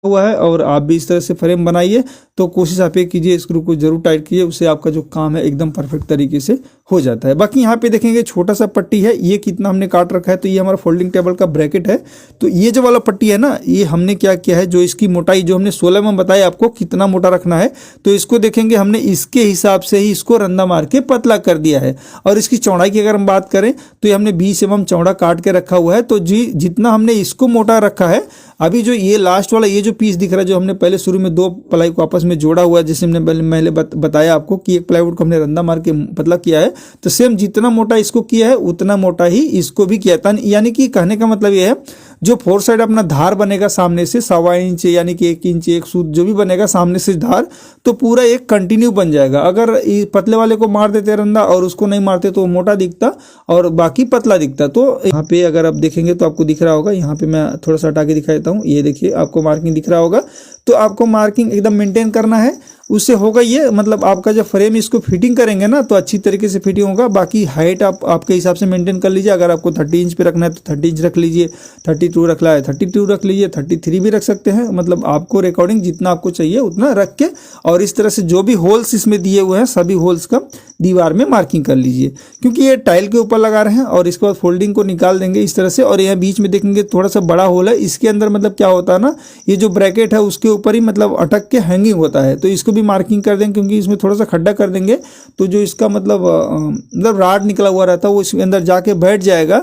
हुआ है और आप भी इस तरह से फ्रेम बनाइए। तो कोशिश आप ये कीजिए, स्क्रू को जरूर टाइट कीजिए, उससे आपका जो काम है एकदम परफेक्ट तरीके से हो जाता है। बाकी यहाँ पे देखेंगे छोटा सा पट्टी है, ये कितना हमने काट रखा है, तो ये हमारा फोल्डिंग टेबल का ब्रैकेट है। तो ये जो वाला पट्टी है ना, ये हमने क्या किया है, जो इसकी मोटाई जो हमने 16 में बताया आपको कितना मोटा रखना है, तो इसको देखेंगे हमने इसके हिसाब से ही इसको रंदा मार के पतला कर दिया है। और इसकी चौड़ाई की अगर हम बात करें तो ये हमने 20 mm चौड़ा काट के रखा हुआ है। तो जितना हमने इसको मोटा रखा है, अभी जो ये लास्ट वाला ये जो पीस दिख रहा है, जो हमने पहले शुरू में 2 प्लाई को आपस में जोड़ा हुआ है, जैसे हमने पहले बताया आपको कि एक प्लाईवुड को हमने रंदा मार के पतला किया है, तो सेम जितना मोटा इसको किया है उतना मोटा ही इसको भी किया था। यानी कि कहने का मतलब ये है, जो 4 साइड अपना धार बनेगा सामने से 1.25 इंच यानी कि 1 इंच एक सूत जो भी बनेगा सामने से धार, तो पूरा एक कंटिन्यू बन जाएगा। अगर पतले वाले को मार देते रंदा और उसको नहीं मारते तो मोटा दिखता और बाकी पतला दिखता। तो यहाँ पे अगर आप देखेंगे तो आपको दिख रहा होगा, यहाँ पे मैं थोड़ा सा हटा के दिखा देता हूँ, ये देखिए आपको मार्किंग दिख रहा होगा। तो आपको मार्किंग एकदम मेंटेन करना है, उससे होगा ये, मतलब आपका जब फ्रेम इसको फिटिंग करेंगे ना तो अच्छी तरीके से फिटिंग होगा। बाकी हाइट आप आपके हिसाब से मेंटेन कर लीजिए। अगर आपको 30 इंच पे रखना है तो 30 इंच रख लीजिए, 32 रखना है 32 रख लीजिए, 33 भी रख सकते हैं। मतलब आपको रिकॉर्डिंग जितना आपको चाहिए उतना रख के, और इस तरह से जो भी होल्स इसमें दिए हुए हैं सभी होल्स का दीवार में मार्किंग कर लीजिए, क्योंकि ये टाइल के ऊपर लगा रहे हैं। और इसके बाद फोल्डिंग को निकाल देंगे इस तरह से, और यहाँ बीच में देखेंगे थोड़ा सा बड़ा होल है, इसके अंदर मतलब क्या होता है ना, ये जो ब्रैकेट है उसके ऊपर ही मतलब अटक के हैंगिंग होता है, तो इसको भी मार्किंग कर देंगे, क्योंकि इसमें थोड़ा सा खड्डा कर देंगे तो जो इसका मतलब राड निकला हुआ रहता है वो इसके अंदर जाके बैठ जाएगा,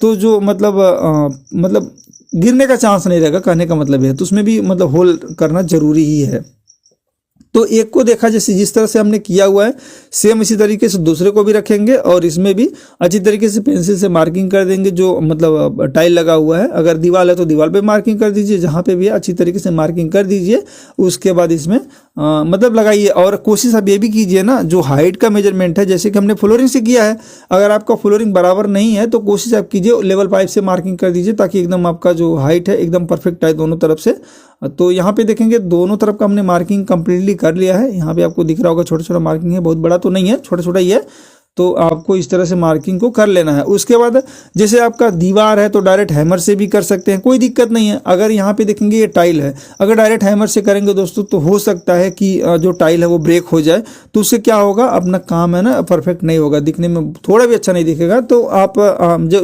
तो जो मतलब गिरने का चांस नहीं रहेगा, कहने का मतलब है। तो उसमें भी मतलब होल करना जरूरी ही है। तो एक को देखा जैसे जिस तरह से हमने किया हुआ है, सेम इसी तरीके से दूसरे को भी रखेंगे और इसमें भी अच्छी तरीके से पेंसिल से मार्किंग कर देंगे। जो मतलब टाइल लगा हुआ है, अगर दीवार है तो दीवार पे मार्किंग कर दीजिए, जहाँ पे भी है अच्छी तरीके से मार्किंग कर दीजिए। उसके बाद इसमें मतलब लगाइए, और कोशिश आप ये भी कीजिए ना, जो हाइट का मेजरमेंट है जैसे कि हमने फ्लोरिंग से किया है, अगर आपका फ्लोरिंग बराबर नहीं है तो कोशिश आप कीजिए लेवल पाइप से मार्किंग कर दीजिए, ताकि एकदम आपका जो हाइट है एकदम परफेक्ट आए दोनों तरफ से। तो यहाँ पे देखेंगे दोनों तरफ का हमने मार्किंग कंप्लीटली कर लिया है। यहाँ पे आपको दिख रहा होगा छोटा छोटा मार्किंग है, बहुत बड़ा तो नहीं है, छोटा छोटा ही है। तो आपको इस तरह से मार्किंग को कर लेना है। उसके बाद जैसे आपका दीवार है तो डायरेक्ट हैमर से भी कर सकते हैं, कोई दिक्कत नहीं है। अगर यहाँ पे देखेंगे ये टाइल है, अगर डायरेक्ट हैमर से करेंगे दोस्तों तो हो सकता है कि जो टाइल है वो ब्रेक हो जाए, तो उससे क्या होगा, अपना काम है ना परफेक्ट नहीं होगा, दिखने में थोड़ा भी अच्छा नहीं दिखेगा। तो आप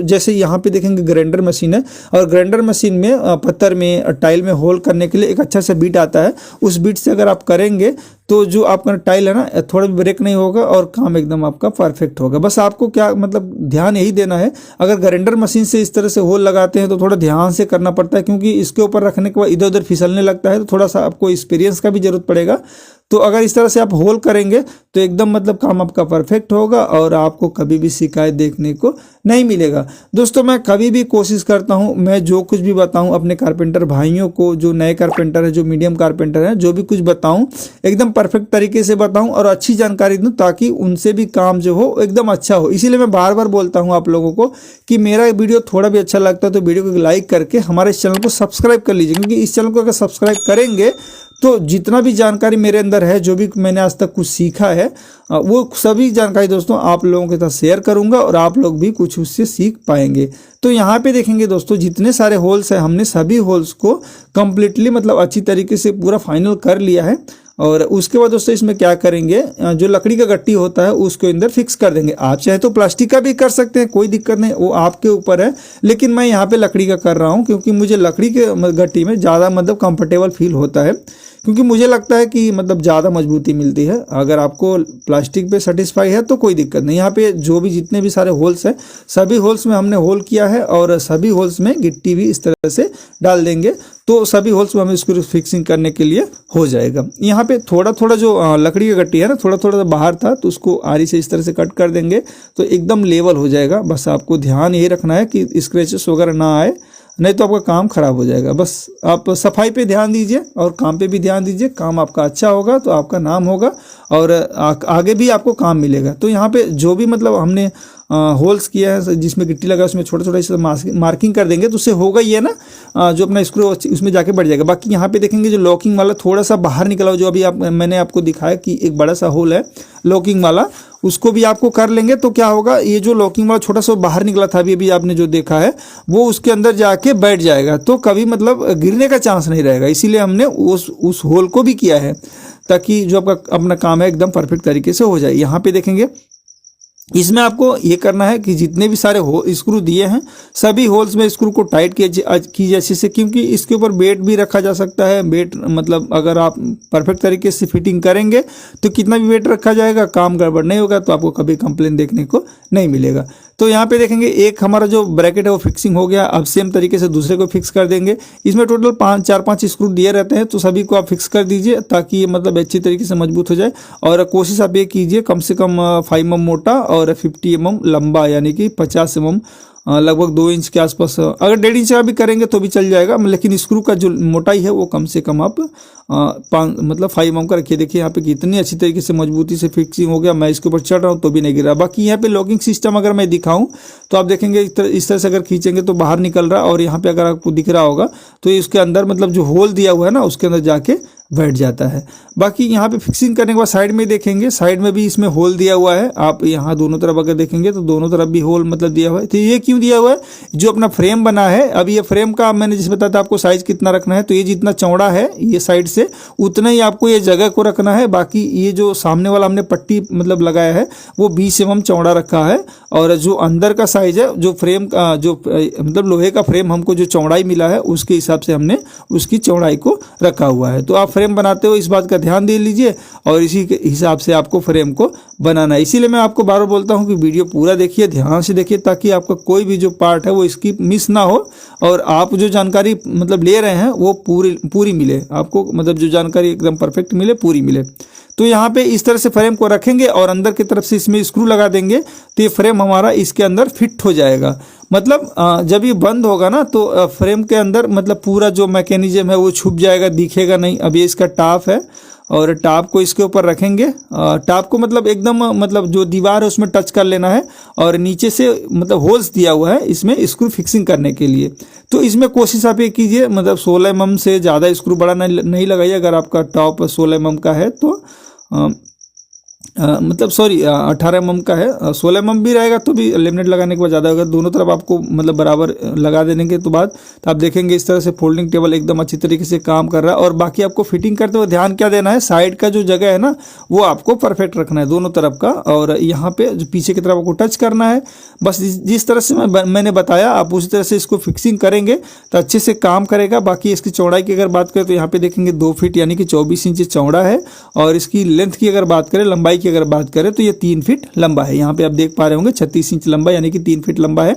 जैसे यहाँ पे देखेंगे ग्राइंडर मशीन है, और ग्राइंडर मशीन में पत्थर में टाइल में होल करने के लिए एक अच्छा सा बीट आता है, उस बीट से अगर आप करेंगे तो जो आपका टाइल है ना थोड़ा भी ब्रेक नहीं होगा और काम एकदम आपका परफेक्ट होगा। बस आपको क्या मतलब ध्यान यही देना है, अगर ग्राइंडर मशीन से इस तरह से होल लगाते हैं तो थोड़ा ध्यान से करना पड़ता है, क्योंकि इसके ऊपर रखने के बाद इधर उधर फिसलने लगता है, तो थोड़ा सा आपको एक्सपीरियंस का भी जरूरत पड़ेगा। तो अगर इस तरह से आप होल करेंगे तो एकदम मतलब काम आपका परफेक्ट होगा और आपको कभी भी शिकायत देखने को नहीं मिलेगा। दोस्तों मैं कभी भी कोशिश करता हूं, मैं जो कुछ भी बताऊं अपने कारपेंटर भाइयों को, जो नए कारपेंटर है, जो मीडियम कारपेंटर है, जो भी कुछ बताऊं एकदम परफेक्ट तरीके से बताऊं और अच्छी जानकारी दूं, ताकि उनसे भी काम जो हो एकदम अच्छा हो। इसीलिए मैं बार बार बोलता हूं आप लोगों को कि मेरा वीडियो थोड़ा भी अच्छा लगता है तो वीडियो को लाइक करके हमारे इस चैनल को सब्सक्राइब कर लीजिए, क्योंकि इस चैनल को अगर सब्सक्राइब करेंगे तो जितना भी जानकारी मेरे अंदर है, जो भी मैंने आज तक कुछ सीखा है, वो सभी जानकारी दोस्तों आप लोगों के साथ शेयर करूंगा और आप लोग भी कुछ उससे सीख पाएंगे। तो यहाँ पे देखेंगे दोस्तों जितने सारे होल्स हैं, हमने सभी होल्स को कंप्लीटली मतलब अच्छी तरीके से पूरा फाइनल कर लिया है। और उसके बाद दोस्तों इसमें क्या करेंगे, जो लकड़ी का गट्टी होता है उसको अंदर फिक्स कर देंगे। आप चाहे तो प्लास्टिक का भी कर सकते हैं, कोई दिक्कत नहीं, वो आपके ऊपर है, लेकिन मैं यहाँ पे लकड़ी का कर रहा हूँ क्योंकि मुझे लकड़ी के गट्टी में ज़्यादा मतलब कंफर्टेबल फील होता है, क्योंकि मुझे लगता है कि मतलब ज़्यादा मजबूती मिलती है। अगर आपको प्लास्टिक पे सेटिस्फाई है तो कोई दिक्कत नहीं। यहाँ पे जो भी जितने भी सारे होल्स हैं सभी होल्स में हमने होल किया है, और सभी होल्स में गिट्टी भी इस तरह से डाल देंगे, तो सभी होल्स में हमें इसको फिक्सिंग करने के लिए हो जाएगा। यहाँ पे थोड़ा थोड़ा जो लकड़ी की गट्टी है ना, थोड़ा थोड़ा बाहर था, तो उसको आरी से इस तरह से कट कर देंगे तो एकदम लेवल हो जाएगा। बस आपको ध्यान यही रखना है कि स्क्रैचेस वगैरह ना आए, नहीं तो आपका काम खराब हो जाएगा। बस आप सफाई पे ध्यान दीजिए और काम पे भी ध्यान दीजिए, काम आपका अच्छा होगा तो आपका नाम होगा और आगे भी आपको काम मिलेगा। तो यहाँ पे जो भी मतलब हमने होल्स किया है जिसमें गिट्टी लगा उसमें छोटा छोटा इसे मार्किंग कर देंगे तो उससे होगा ये ना जो अपना स्क्रू उसमें जाके बैठ जाएगा। बाकी यहाँ पे देखेंगे जो लॉकिंग वाला थोड़ा सा बाहर निकला हो, जो अभी मैंने आपको दिखाया कि एक बड़ा सा होल है लॉकिंग वाला, उसको भी आपको कर लेंगे तो क्या होगा, ये जो लॉकिंग वाला छोटा सा बाहर निकला था अभी आपने जो देखा है वो उसके अंदर जाके बैठ जाएगा, तो कभी मतलब गिरने का चांस नहीं रहेगा। इसीलिए हमने उस होल को भी किया है ताकि जो आपका अपना काम है एकदम परफेक्ट तरीके से हो जाए। यहाँ पे देखेंगे इसमें आपको ये करना है कि जितने भी सारे स्क्रू दिए हैं सभी होल्स में स्क्रू को टाइट कीजिए अच्छे से, क्योंकि इसके ऊपर बेट भी रखा जा सकता है। बेट मतलब अगर आप परफेक्ट तरीके से फिटिंग करेंगे तो कितना भी वेट रखा जाएगा, काम गड़बड़ नहीं होगा, तो आपको कभी कंप्लेन देखने को नहीं मिलेगा। तो यहाँ पे देखेंगे एक हमारा जो ब्रैकेट है वो फिक्सिंग हो गया। अब सेम तरीके से दूसरे को फिक्स कर देंगे। इसमें टोटल 4-5 स्क्रू दिए रहते हैं, तो सभी को आप फिक्स कर दीजिए ताकि ये मतलब अच्छी तरीके से मजबूत हो जाए। और कोशिश आप ये कीजिए कम से कम 5 mm मोटा और 50 mm लंबा, यानी कि 50 mm लगभग 2 इंच के आसपास। अगर 1.5 इंच का भी करेंगे तो भी चल जाएगा, लेकिन स्क्रू का जो मोटाई है वो कम से कम आप 5 mm का रखिए। देखिए यहाँ पे कितनी अच्छी तरीके से मजबूती से फिक्सिंग हो गया। मैं इसके ऊपर चढ़ रहा हूँ तो भी नहीं गिर रहा। बाकी यहाँ पे लॉकिंग सिस्टम अगर मैं दिखाऊं तो आप देखेंगे इस तरह से अगर खींचेंगे तो बाहर निकल रहा है, और यहाँ पे अगर आपको दिख रहा होगा तो इसके अंदर मतलब जो होल दिया हुआ है ना उसके अंदर जाके बैठ जाता है। बाकी यहाँ पे फिक्सिंग करने के बाद साइड में देखेंगे, साइड में भी इसमें होल दिया हुआ है। आप यहाँ दोनों तरफ अगर देखेंगे तो दोनों तरफ भी होल मतलब दिया हुआ है। तो ये क्यों दिया हुआ है, जो अपना फ्रेम बना है, अब ये फ्रेम का मैंने जिस बताया था आपको साइज कितना रखना है, तो ये जितना चौड़ा है ये साइड से उतना ही आपको ये जगह को रखना है। बाकी ये जो सामने वाला हमने पट्टी मतलब लगाया है वो 20 mm चौड़ा रखा है, और जो अंदर का साइज है जो फ्रेम का जो मतलब लोहे का फ्रेम हमको जो चौड़ाई मिला है उसके हिसाब से हमने उसकी चौड़ाई को रखा हुआ है। तो आप फ्रेम बनाते हो इस बात का ध्यान दे लीजिए, और इसी के हिसाब से आपको फ्रेम को बनाना है। इसीलिए मैं आपको बार बार बोलता हूं कि वीडियो पूरा देखिए, ध्यान से देखिए, ताकि आपका कोई भी जो पार्ट है वो इसकी मिस ना हो, और आप जो जानकारी मतलब ले रहे हैं वो पूरी मिले आपको, मतलब जो जानकारी एकदम परफेक्ट मिले, पूरी मिले। तो यहाँ पे इस तरह से फ्रेम को रखेंगे और अंदर की तरफ से इसमें स्क्रू लगा देंगे तो ये फ्रेम हमारा इसके अंदर फिट हो जाएगा। मतलब जब ये बंद होगा ना तो फ्रेम के अंदर मतलब पूरा जो मैकेनिज्म है वो छुप जाएगा, दिखेगा नहीं। अब ये इसका टॉप है और टॉप को इसके ऊपर रखेंगे। टॉप को मतलब एकदम मतलब जो दीवार है उसमें टच कर लेना है, और नीचे से मतलब होल्स दिया हुआ है इसमें स्क्रू फिक्सिंग करने के लिए। तो इसमें कोशिश आप ये कीजिए मतलब 16 mm से ज़्यादा स्क्रू बड़ा नहीं लगाइए। अगर आपका टॉप 16 mm का है तो मतलब सॉरी 18 mm का है, 16 mm भी रहेगा तो भी लेमिनेट लगाने के बाद ज़्यादा होगा। दोनों तरफ आपको मतलब बराबर लगा देने के बाद तो आप देखेंगे इस तरह से फोल्डिंग टेबल एकदम अच्छी तरीके से काम कर रहा है। और बाकी आपको फिटिंग करते हुए ध्यान क्या देना है, साइड का जो जगह है ना वो आपको परफेक्ट रखना है दोनों तरफ का, और यहाँ पे जो पीछे की तरफ आपको टच करना है। बस जिस तरह से मैंने बताया आप उसी तरह से इसको फिक्सिंग करेंगे तो अच्छे से काम करेगा। बाकी इसकी चौड़ाई की अगर बात करें तो यहाँ पे देखेंगे 2 फीट यानी कि 24 इंच चौड़ा है, और इसकी लेंथ की अगर बात करें, लंबाई की अगर बात करें तो ये 3 फीट लंबा है। यहाँ पे आप देख पा रहे होंगे 36 इंच लंबा यानी कि 3 फीट लंबा है।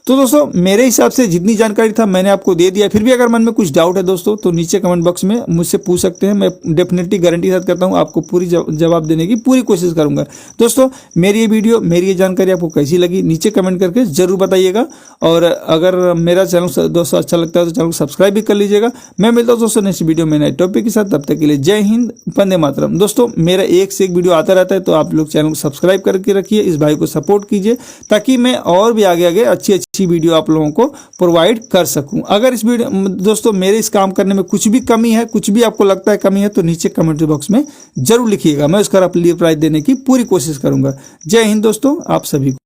तो दोस्तों मेरे हिसाब से जितनी जानकारी था मैंने आपको दे दिया। फिर भी अगर मन में कुछ डाउट है दोस्तों तो नीचे कमेंट बॉक्स में मुझसे पूछ सकते हैं। मैं डेफिनेटली गारंटी के साथ करता हूँ आपको पूरी जवाब देने की पूरी कोशिश करूंगा। दोस्तों मेरी ये वीडियो, मेरी ये जानकारी आपको कैसी लगी नीचे कमेंट करके जरूर बताइएगा, और अगर मेरा चैनल दोस्तों अच्छा लगता है तो चैनल को सब्सक्राइब भी कर लीजिएगा। मैं मिलता हूँ दोस्तों नेक्स्ट वीडियो में नए टॉपिक के साथ। तब तक के लिए जय हिंद, वंदे मातरम। दोस्तों मेरा एक से एक वीडियो आता रहता है, तो आप लोग चैनल को सब्सक्राइब करके रखिए, इस भाई को सपोर्ट कीजिए ताकि मैं और भी आगे अच्छी वीडियो आप लोगों को प्रोवाइड कर सकूं। अगर इस वीडियो दोस्तों मेरे इस काम करने में कुछ भी कमी है, कुछ भी आपको लगता है कमी है, तो नीचे कमेंट बॉक्स में जरूर लिखिएगा। मैं उसका रिप्लाई देने की पूरी कोशिश करूंगा। जय हिंद दोस्तों आप सभी को।